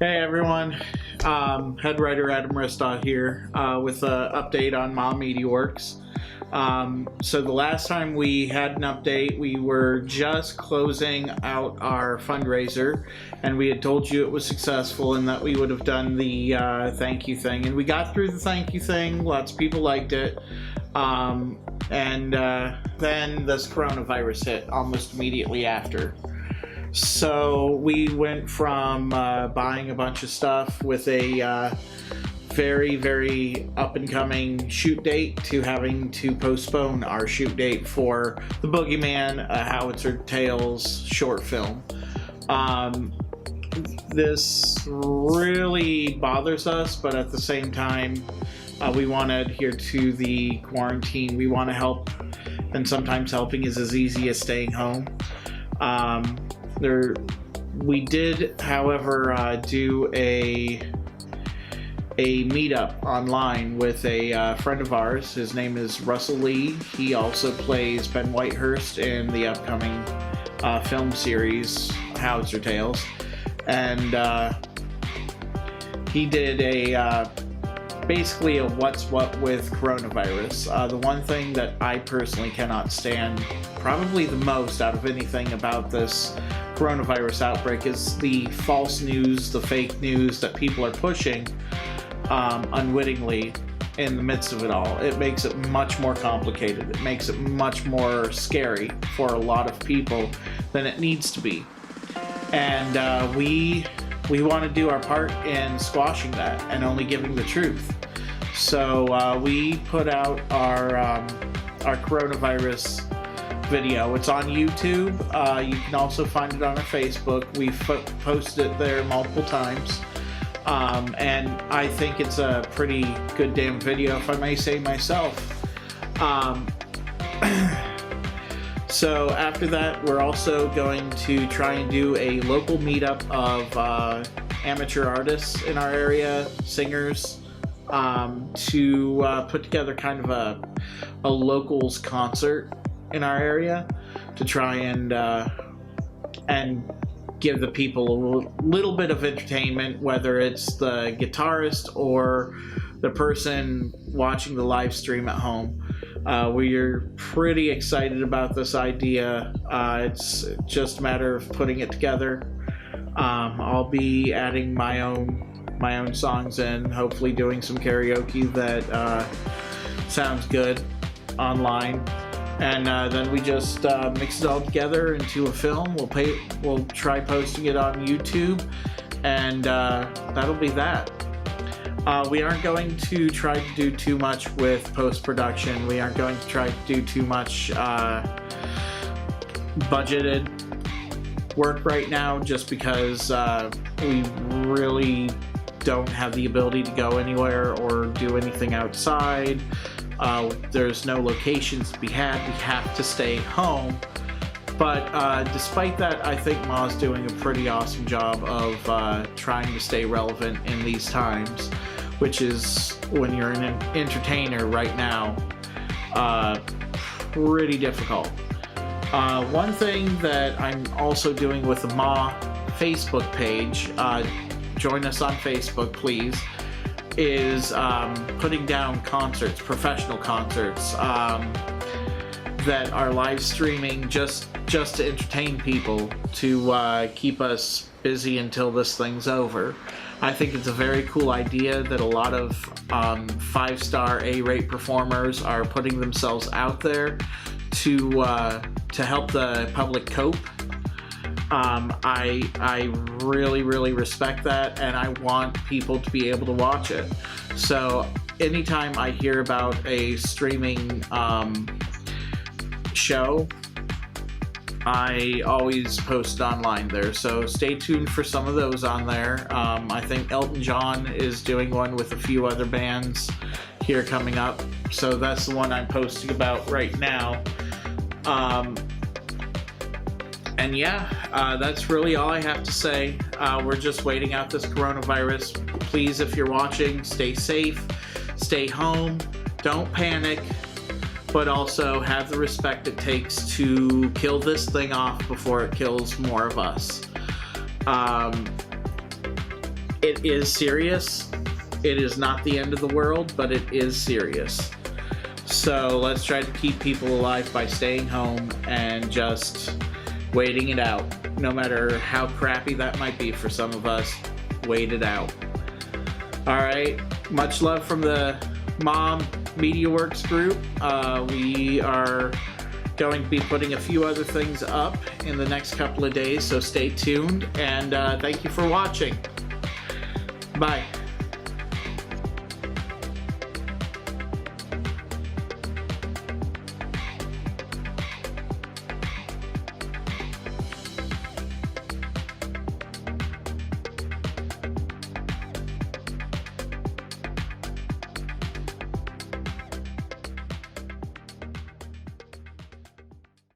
Hey everyone, head writer Adam Ristau here with an update on MaW Mediaworks. So the last time we had an update, we were just closing out our fundraiser, and we had told you it was successful and that we would have done the thank you thing, and we got through the thank you thing. Lots of people liked it, and then this coronavirus hit almost immediately after. So we went from buying a bunch of stuff with a very up-and-coming shoot date to having to postpone our shoot date for the Boogeyman, Howitzer Tales short film. This really bothers us, but at the same time, we want to adhere to the quarantine. We want to help, and sometimes helping is as easy as staying home. We did, however, do a meetup online with a friend of ours. His name is Russell Lee. He also plays Ben Whitehurst in the upcoming film series Howitzer Tales, and he did basically a what's what with coronavirus. The one thing that I personally cannot stand probably the most out of anything about this coronavirus outbreak is the false news, the fake news that people are pushing unwittingly in the midst of it all. It makes it much more complicated. It makes it much more scary for a lot of people than it needs to be. And we want to do our part in squashing that and only giving the truth. So we put out our coronavirus video. It's on YouTube. You can also find it on our Facebook. We've posted it there multiple times. And I think it's a pretty good damn video, if I may say myself. So after that, we're also going to try and do a local meetup of amateur artists in our area, singers, to put together kind of a locals concert in our area to try and give the people a little bit of entertainment, whether it's the guitarist or the person watching the live stream at home. We're pretty excited about this idea. It's just a matter of putting it together. I'll be adding my own songs in, hopefully doing some karaoke that sounds good online. And then we just mix it all together into a film. We'll try posting it on YouTube, and that'll be that. We aren't going to try to do too much with post-production. We aren't going to try to do too much budgeted work right now, just because we really don't have the ability to go anywhere or do anything outside. There's no locations to be had. We have to stay home. But despite that, I think MaW's doing a pretty awesome job of trying to stay relevant in these times, which is, when you're an entertainer right now, pretty difficult. One thing that I'm also doing with the MaW Facebook page, join us on Facebook please, is putting down concerts, professional concerts that are live streaming just to entertain people, to keep us busy until this thing's over. I think it's a very cool idea that a lot of 5-star A-rate performers are putting themselves out there to help the public cope. I really respect that, and I want people to be able to watch it. So anytime I hear about a streaming show, I always post online there, so stay tuned for some of those on there. I think Elton John is doing one with a few other bands here coming up, so that's the one I'm posting about right now. And yeah, that's really all I have to say. We're just waiting out this coronavirus. Please, if you're watching, stay safe, stay home, don't panic, but also have the respect it takes to kill this thing off before it kills more of us. it is serious. It is not the end of the world, but it is serious. So let's try to keep people alive by staying home and just waiting it out. No matter how crappy that might be for some of us, wait it out. Alright, much love from the MaW Mediaworks group. We are going to be putting a few other things up in the next couple of days, so stay tuned, and thank you for watching. Bye.